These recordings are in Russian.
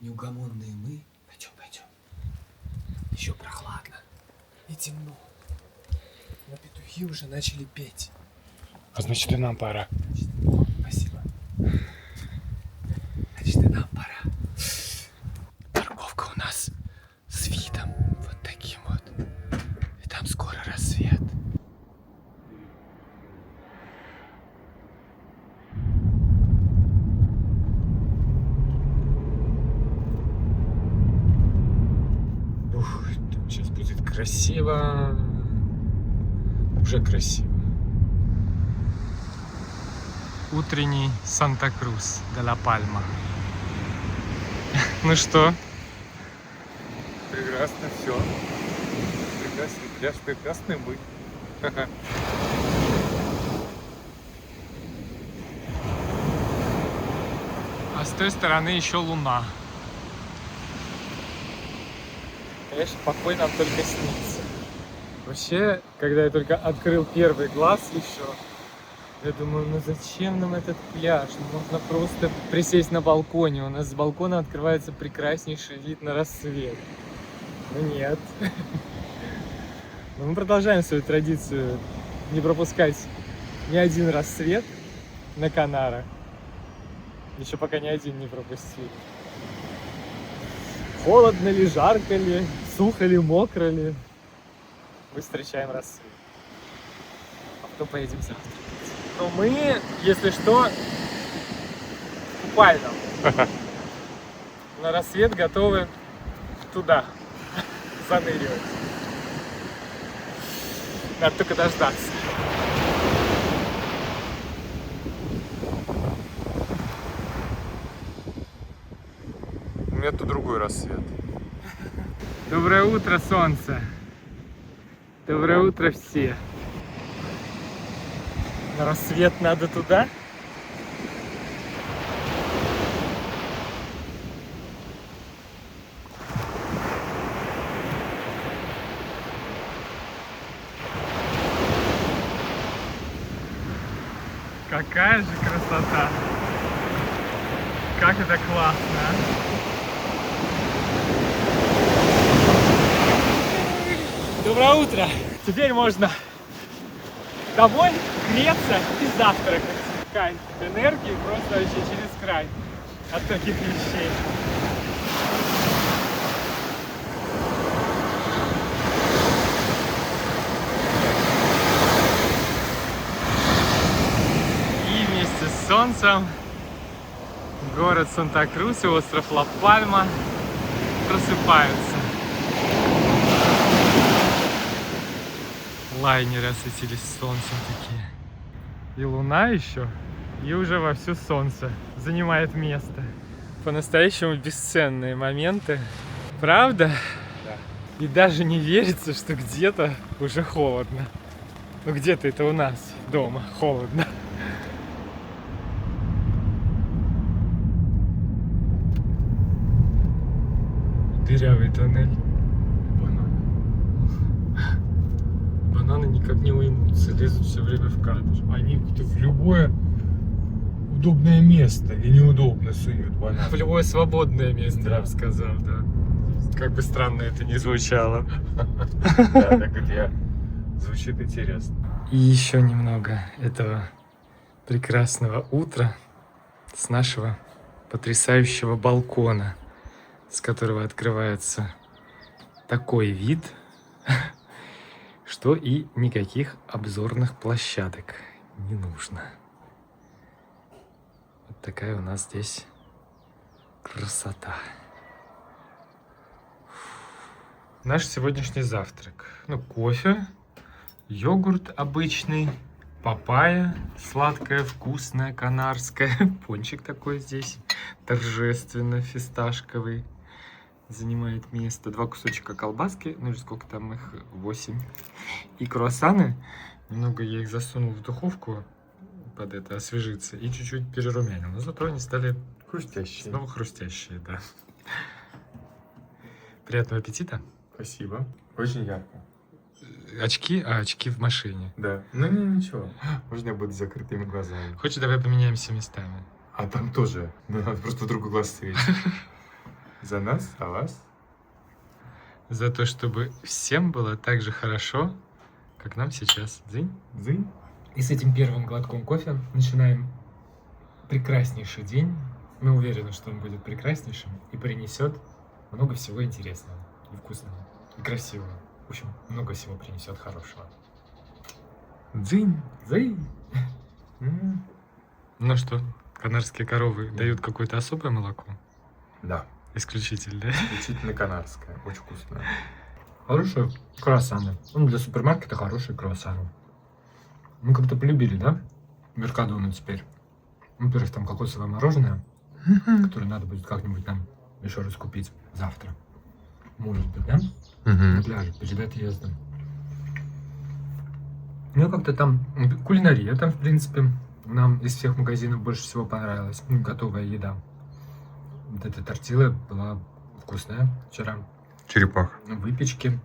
неугомонные мы. Пойдем, пойдем. Еще прохладно и темно. Но петухи уже начали петь. А значит, и нам пора. Спасибо. Значит, и нам пора. Парковка у нас с видом вот таким вот. И там скоро рассвет. Ух, там сейчас будет красиво. Уже красиво. Утренний Санта-Крус де ла Пальма. Ну что? Прекрасно все. Прекрасный пляж, прекрасный мы. А с той стороны еще луна. Конечно, покой нам только снится. Вообще, когда я только открыл первый глаз еще, я думаю, ну зачем нам этот пляж? Ну, можно просто присесть на балконе. У нас с балкона открывается прекраснейший вид на рассвет. Но нет. Но мы продолжаем свою традицию не пропускать ни один рассвет на Канарах. Еще пока ни один не пропустили. Холодно ли, жарко ли, сухо ли, мокро ли. Мы встречаем рассвет. А потом поедем завтракать. Но мы, если что, в купальном. На рассвет готовы туда заныривать. Надо только дождаться. У меня тут другой рассвет. Доброе утро, солнце. Доброе утро все. На рассвет надо туда? Какая же красота! Как это классно, а? Доброе утро! Теперь можно домой греться и завтракать. Кайф, энергии просто вообще через край от таких вещей. И вместе с солнцем город Санта-Крус и остров Ла-Пальма просыпаются. Лайнеры осветились солнцем такие. И луна еще, и уже вовсю солнце занимает место. По-настоящему бесценные моменты. Правда? Да. И даже не верится, что где-то уже холодно. Ну где-то это у нас дома холодно. Дырявый тоннель. Бананы никак не уймутся, лезут все время в кадр. Они в любое удобное место и неудобно суют бананы. В любое свободное место, Да. я бы сказал, да. Как бы странно это ни звучало. Да, так это звучит интересно. И еще немного этого прекрасного утра с нашего потрясающего балкона, с которого открывается такой вид, что и никаких обзорных площадок не нужно. Вот такая у нас здесь красота. Наш сегодняшний завтрак. Ну, кофе, йогурт обычный, папайя сладкая, вкусная, канарская. Пончик такой здесь торжественно фисташковый занимает место. 2 кусочка колбаски, ну или сколько там их, 8. И круассаны. Немного я их засунул в духовку под это освежиться и чуть-чуть перерумянил. Но зато они стали Хрустящие. снова хрустящие, да. Приятного аппетита. Спасибо. Очень ярко. Очки, очки в машине. Да. Ну ничего. Можно я буду с закрытыми глазами. Хочешь, давай поменяемся местами? А там тоже. Надо просто в другой глаз светить. За нас, а вас. За то, чтобы всем было так же хорошо, как нам сейчас. Дзынь. Дзынь. И с этим первым глотком кофе начинаем прекраснейший день. Мы уверены, что он будет прекраснейшим и принесет много всего интересного и вкусного, и красивого. В общем, много всего принесет хорошего. Дзынь. Дзынь. Ну что, канарские коровы дают какое-то особое молоко? Да. Исключительное. Исключительно канадская. Очень вкусная. Хорошие круассаны. Ну, для супермаркета хорошие круассаны. Мы как-то полюбили, да? Меркадону теперь. Во-первых, там кокосовое мороженое, которое надо будет как-нибудь там еще раз купить завтра. Может быть, да? На пляже, перед отъездом. Ну, как-то там кулинария там, в принципе, нам из всех магазинов больше всего понравилась. Ну, готовая еда. Вот эта тортила была вкусная вчера. Черепах. Выпечки,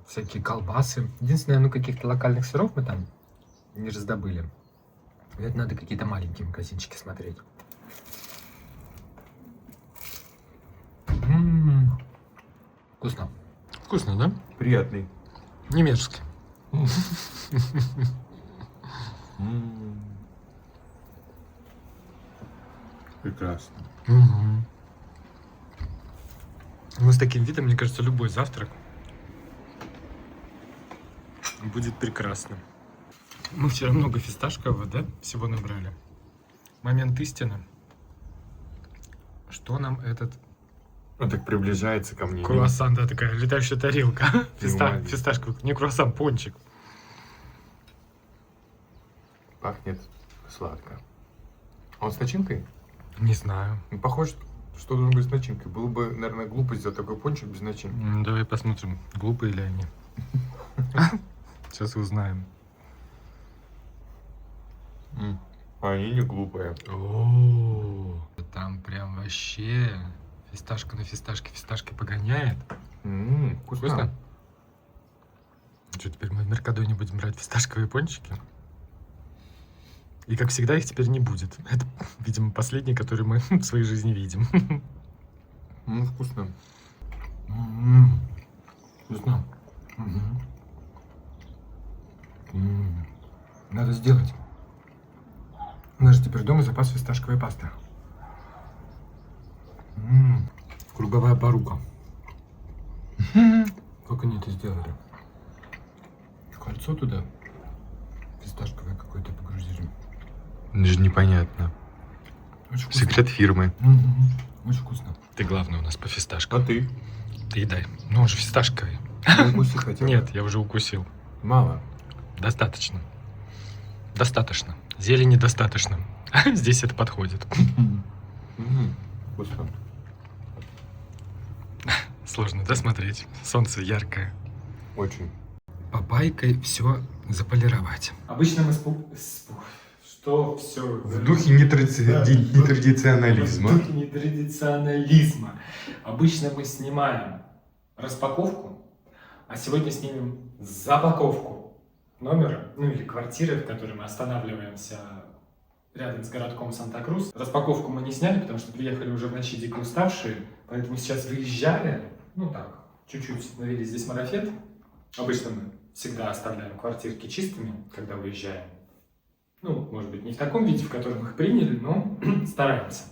всякие колбасы. Единственное, ну, каких-то локальных сыров мы там не раздобыли. Это надо какие-то маленькие магазинчики смотреть. Вкусно. Вкусно, да? Приятный. Не мерзкий. Прекрасно. Ну, с таким видом, мне кажется, любой завтрак будет прекрасным. Мы вчера много фисташкового, да, всего набрали. Момент истины. Что нам этот Он так приближается ко мне. круассан, да, такая летающая тарелка. Понимаю. Фисташковый, не круассан, пончик. Пахнет сладко. А он с начинкой? Не знаю. Ну, похоже, что должен быть с начинкой. Было бы, наверное, глупо сделать такой пончик без начинки. Давай посмотрим, глупые ли они. Сейчас узнаем. А они не глупые. О, там прям вообще фисташка на фисташке, фисташки погоняет. Вкусно. Что, теперь мы в Меркадоне будем брать фисташковые пончики? И, как всегда, их теперь не будет. Это, видимо, последний, который мы в своей жизни видим. Вкусно. Вкусно. Надо сделать. У нас же теперь дома запас фисташковой пасты. Круговая порука. Как они это сделали? Кольцо туда фисташковое какое-то погрузили. Даже непонятно. Очень вкусно. Секрет фирмы. Очень вкусно. Ты главный у нас по фисташкам. А ты? Ты дай. Ну, он же фисташковый. Укусить хотел? Нет, я уже укусил. Мало. Достаточно. Достаточно. Зелени достаточно. Здесь это подходит. Вкусно. Сложно, да, смотреть? Солнце яркое. Очень. Папайкой все заполировать. Обычно мы что все? В духе нетрадиционализма. В духе нетрадиционализма. Обычно мы снимаем распаковку, а сегодня снимем запаковку номера, ну или квартиры, в которой мы останавливаемся рядом с городком Санта-Крус. Распаковку мы не сняли, потому что приехали уже в ночи дико уставшие, поэтому сейчас выезжали, ну так, чуть-чуть навели здесь марафет. Обычно мы всегда оставляем квартирки чистыми, когда выезжаем. Ну, может быть, не в таком виде, в котором их приняли, но стараемся.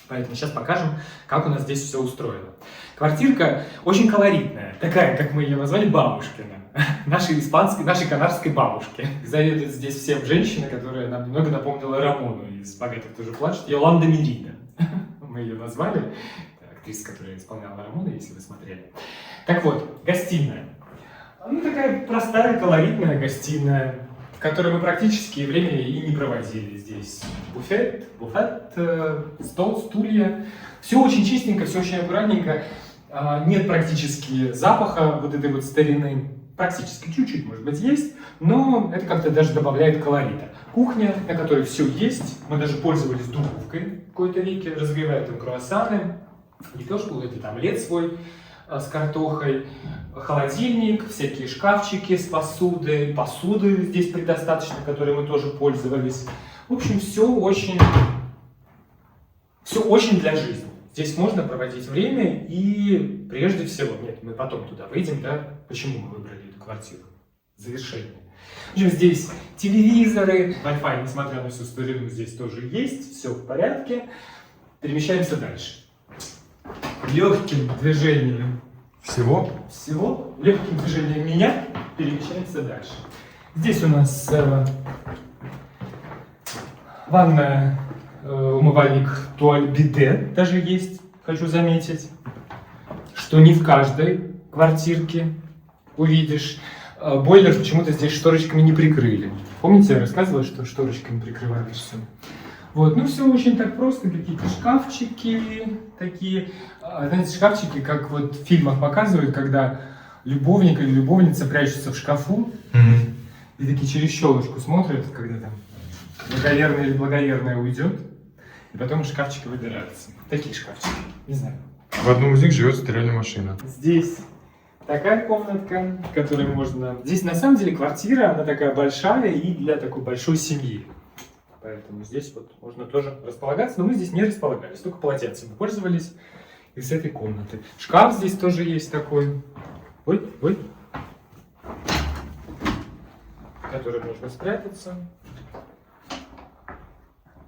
Поэтому сейчас покажем, как у нас здесь все устроено. Квартирка очень колоритная, такая, как мы ее назвали, бабушкина. Нашей испанской, нашей канарской бабушки. Заведует здесь всем женщина, которая нам немного напомнила Рамону из «Богатых тоже плачут», Йоланда Мерида. Мы ее назвали. Это актриса, которая исполняла Рамону, если вы смотрели. Так вот, гостиная. Ну, такая простая, колоритная гостиная, в которой мы практически время и не проводили. Здесь буфет, стол, стулья. Все очень чистенько, все очень аккуратненько. Нет практически запаха вот этой вот старины. Практически чуть-чуть, может быть, есть, но это как-то даже добавляет колорита. Кухня, на которой все есть. Мы даже пользовались духовкой в какой-то веке, разогревают там круассаны, лепешку, этот омлет свой с картохой, холодильник, всякие шкафчики с посудой, посуды здесь предостаточно, которой мы тоже пользовались. В общем, все очень для жизни. Здесь можно проводить время и прежде всего, нет, мы потом туда выйдем, да, почему мы выбрали эту квартиру, завершение. В общем, здесь телевизоры, Wi-Fi, несмотря на всю старину, здесь тоже есть, все в порядке. Перемещаемся дальше. Легким движением всего, легким движением меня перемещаемся дальше. Здесь у нас ванная, умывальник, биде даже есть, хочу заметить, что не в каждой квартирке увидишь. Бойлер почему-то здесь шторочками не прикрыли. Помните, я рассказывала, что шторочками прикрывали все? Вот, ну все очень так просто, какие-то шкафчики такие, знаете, шкафчики, как вот в фильмах показывают, когда любовник или любовница прячутся в шкафу, и такие через щелочку смотрят, когда там благоверная или благоверная уйдет, и потом из шкафчика выбираются. Такие шкафчики, не знаю. В одном из них живет стиральная машина. Здесь такая комнатка, в которой можно... Здесь на самом деле квартира, она такая большая и для такой большой семьи. Поэтому здесь вот можно тоже располагаться, но мы здесь не располагались, только полотенцем пользовались из этой комнаты. Шкаф здесь тоже есть такой. Ой. В который можно спрятаться.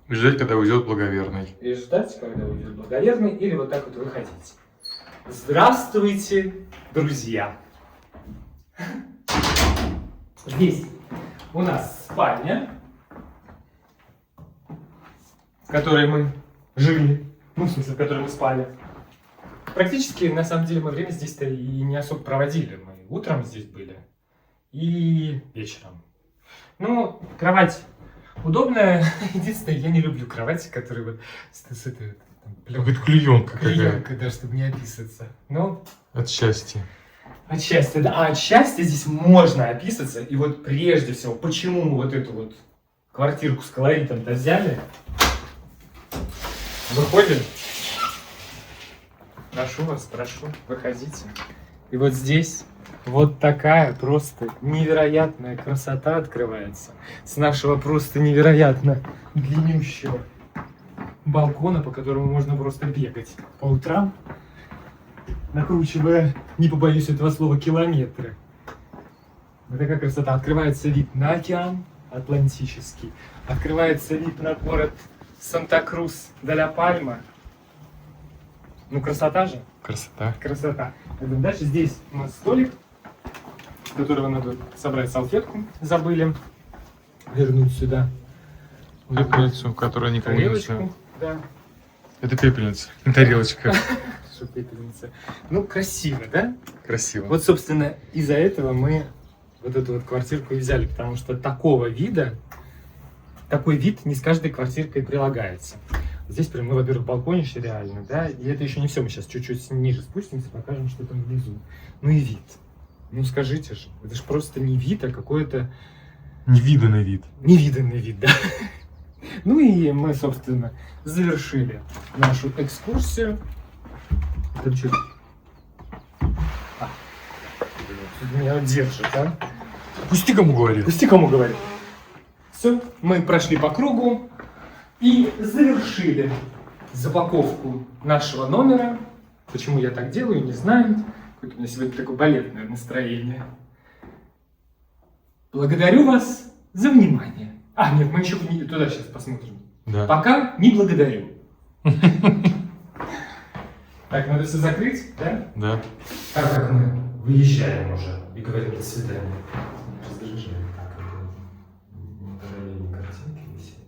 И ждать, когда уйдет благоверный. И ждать, когда уйдет благоверный, или вот так вот выходить. Здравствуйте, друзья! Здесь у нас спальня, в которой мы жили, ну, в смысле, в которой мы спали. Практически, на самом деле, мы время здесь-то и не особо проводили. Мы утром здесь были и вечером. Ну, кровать удобная. Единственное, я не люблю кровати, которые вот с этой... Какая-то клеенка Клеенка, да, чтобы не описаться. Ну, от счастья. от счастья, да. А от счастья здесь можно описаться. И вот прежде всего, почему мы вот эту вот квартирку с колоритом-то взяли? Выходим. Прошу вас, прошу, выходите. И вот здесь вот такая просто невероятная красота открывается. С нашего просто невероятно длиннющего балкона, по которому можно просто бегать по утрам, накручивая, не побоюсь этого слова, километры. Вот такая красота. Открывается вид на океан Атлантический, открывается вид на город Санта-Крус-де-ля-Пальма. Ну, красота же? Красота. Красота. Дальше здесь у нас столик, с которого надо собрать салфетку. Забыли вернуть сюда. Пепельницу, которая никому не Тарелочку. нужна. Да. Это пепельница. Тарелочка. Что пепельница. Ну, красиво, да? Красиво. Вот, собственно, из-за этого мы вот эту вот квартирку и взяли, потому что такой вид не с каждой квартиркой прилагается. Здесь прям, ну, во-первых, балконище реально, да, и это еще не все, мы сейчас чуть-чуть ниже спустимся, покажем, что там внизу. Ну и вид. Ну скажите же, это же просто не вид, а какой-то... Невиданный вид. Невиданный вид, да. Ну и мы, собственно, завершили нашу экскурсию. Это что? Тут меня держит, а? Пусти кому говорит. Пусти кому говорит. Все, мы прошли по кругу и завершили запаковку нашего номера. Почему я так делаю, не знаю. Какое-то у меня сегодня такое балетное настроение. Благодарю вас за внимание. А, нет, мы еще туда сейчас посмотрим. Да. Пока не благодарю. Так, надо все закрыть, да? Да. Так как мы выезжаем уже и говорим до свидания. Раздражение. Так, это параллельные картинки висят.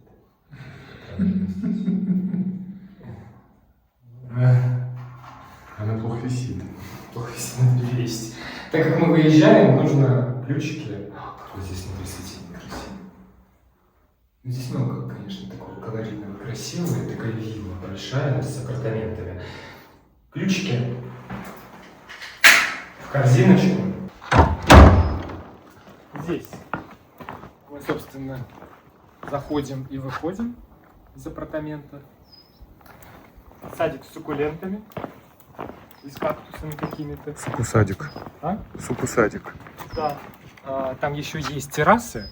Она плохо висит. Плохо висит, надо перевесить. Так как мы выезжаем, нужно ключики. Какой здесь внутри светильник красивый. Здесь много, конечно, такого колоритного, красивого. Такая вилла большая с апартаментами. Ключики в корзиночку. Здесь мы, собственно, заходим и выходим из апартамента. Садик с суккулентами и с кактусами какими-то. Супусадик. А? Супусадик. Да. Там еще есть террасы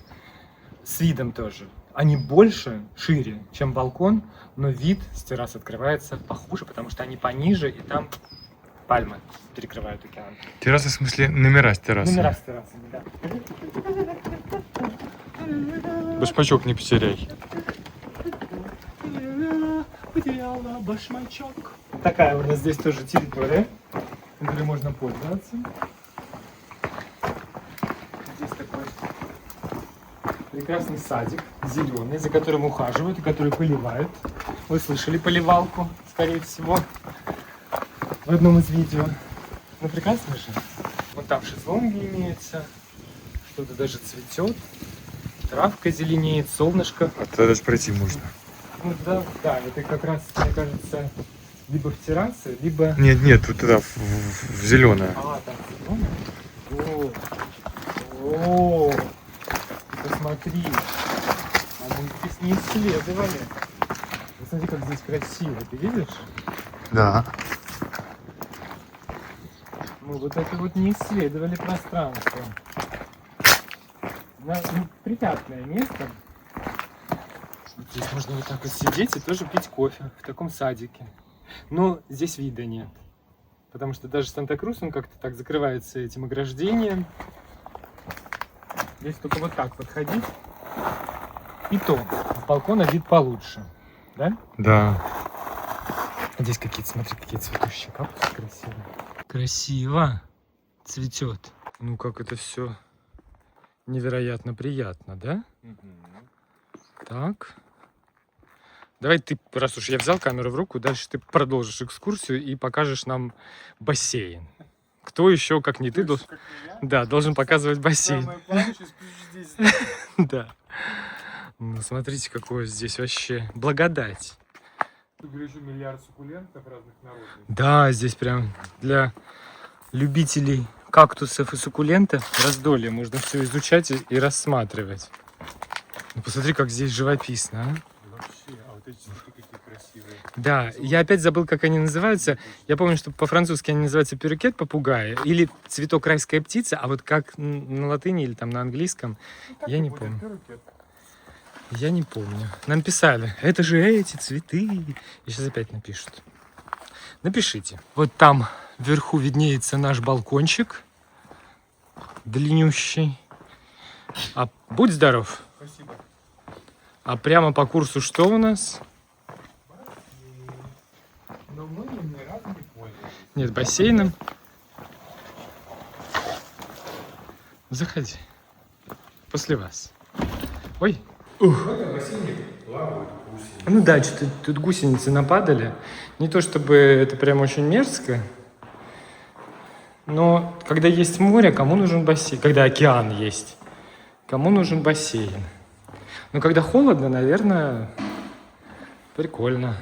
с видом тоже. Они больше, шире, чем балкон, но вид с террасы открывается похуже, потому что они пониже, и там пальмы перекрывают океан. Терраса, в смысле, номера с террасами. Номера с террасами, да. Башмачок не потеряй. Потеряла башмачок. Такая у нас здесь тоже территория, которой можно пользоваться. Здесь такой прекрасный садик, зеленый, за которым ухаживают и который поливают. Вы слышали поливалку, скорее всего, в одном из видео. Ну, прекрасно же. Вон там шезлонги имеются, что-то даже цветет, травка зеленеет, солнышко. А туда даже пройти можно. Ну да, да, это как раз, мне кажется, либо в террасе, либо... Нет, нет, вот туда, в зеленое. А, там зеленое? О, посмотри. А мы здесь не исследовали. Посмотри, как здесь красиво, ты видишь? Да. Мы вот это вот не исследовали пространство. Приятное место. Вот здесь можно вот так вот сидеть и тоже пить кофе в таком садике. Но здесь вида нет. Потому что даже Санта-Крус, он как-то так закрывается этим ограждением. Здесь только вот так подходить. И то, с балкона вид получше. Да? Да. Здесь какие-то, смотри, какие цветущие кактусы красивые. Красиво цветет. Ну как это все невероятно приятно, да? Так. Давай ты, раз уж я взял камеру в руку, дальше ты продолжишь экскурсию и покажешь нам бассейн. Кто еще, как не ты, должен... Да, должен показывать бассейн. Да. Ну, смотрите, какое здесь вообще благодать. Тут еще миллиард суккулентов разных народов. Да, здесь прям для любителей кактусов и суккулентов раздолье. Можно все изучать и рассматривать. Ну, посмотри, как здесь живописно, а? Вообще, а вот эти цветы какие красивые. Да, я опять забыл, как они называются. Я помню, что по-французски они называются перукет попугая или цветок райская птица, а вот как на латыни или там на английском, я не помню. Я не помню. Нам писали, это же эти цветы. И сейчас опять напишут. Напишите. Вот там вверху виднеется наш балкончик. Длиннющий. А будь здоров. Спасибо. А прямо по курсу что у нас? Но мы ни разу не пользовались. Нет, бассейном. Заходи. После вас. Ой. В этом бассейне плавают гусеницы. Ну да, что-то тут гусеницы нападали. Не то чтобы это прям очень мерзко. Но когда есть море, кому нужен бассейн? Когда океан есть, кому нужен бассейн? Но когда холодно, наверное, прикольно.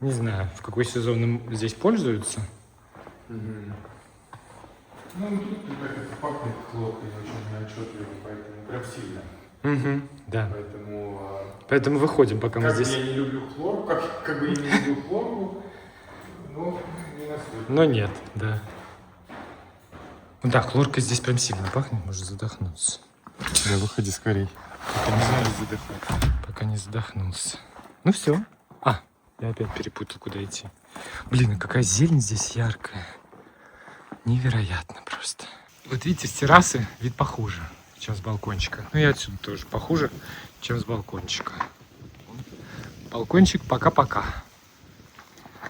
Не знаю, в какой сезон им здесь пользуются. Ну, тут как-то пахнет хлопкой очень отчетливо, поэтому прям сильно. Угу, да. Поэтому... Поэтому выходим, пока мы Как здесь... я не люблю хлор, как бы я не люблю хлорку, но не настолько. Но нет, да. Ну да, хлорка здесь прям сильно пахнет, может задохнуться. Да, выходи скорей. Пока не задохнулся. Ну все. А, я опять перепутал, куда идти. Блин, а какая зелень здесь яркая. Невероятно просто. Вот видите, с террасы вид похуже, чем с балкончика. Ну и отсюда тоже похуже, чем с балкончика. Балкончик пока-пока.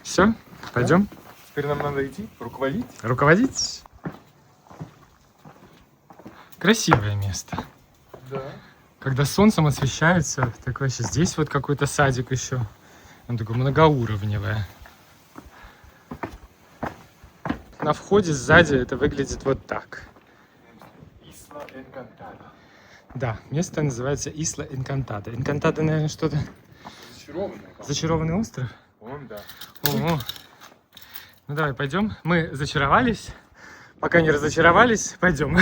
Все, пойдем? Теперь нам надо идти, руководить. Руководить? Красивое место. Да. Когда солнцем освещается, так вообще здесь вот какой-то садик еще. Он такой многоуровневый. На входе сзади это выглядит вот так. Исла Энкантада. Да, место называется Исла Энкантада. Энкантада, наверное, что-то... Зачарованный. Зачарованный остров? Он, да. Ого. Ну давай, пойдем. Мы зачаровались. Пока не разочаровались, пойдем.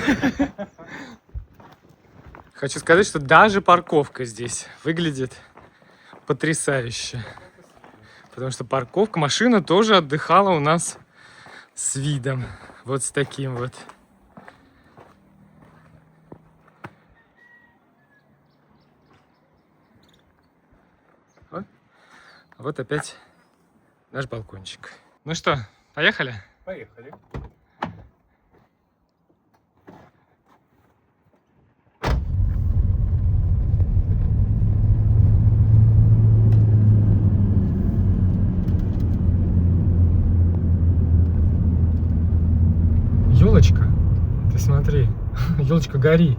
Хочу сказать, что даже парковка здесь выглядит потрясающе. Потому что парковка, машина тоже отдыхала у нас с видом. Вот с таким вот. А вот опять наш балкончик. Ну что, поехали? Поехали. Елочка, ты смотри, елочка, гори.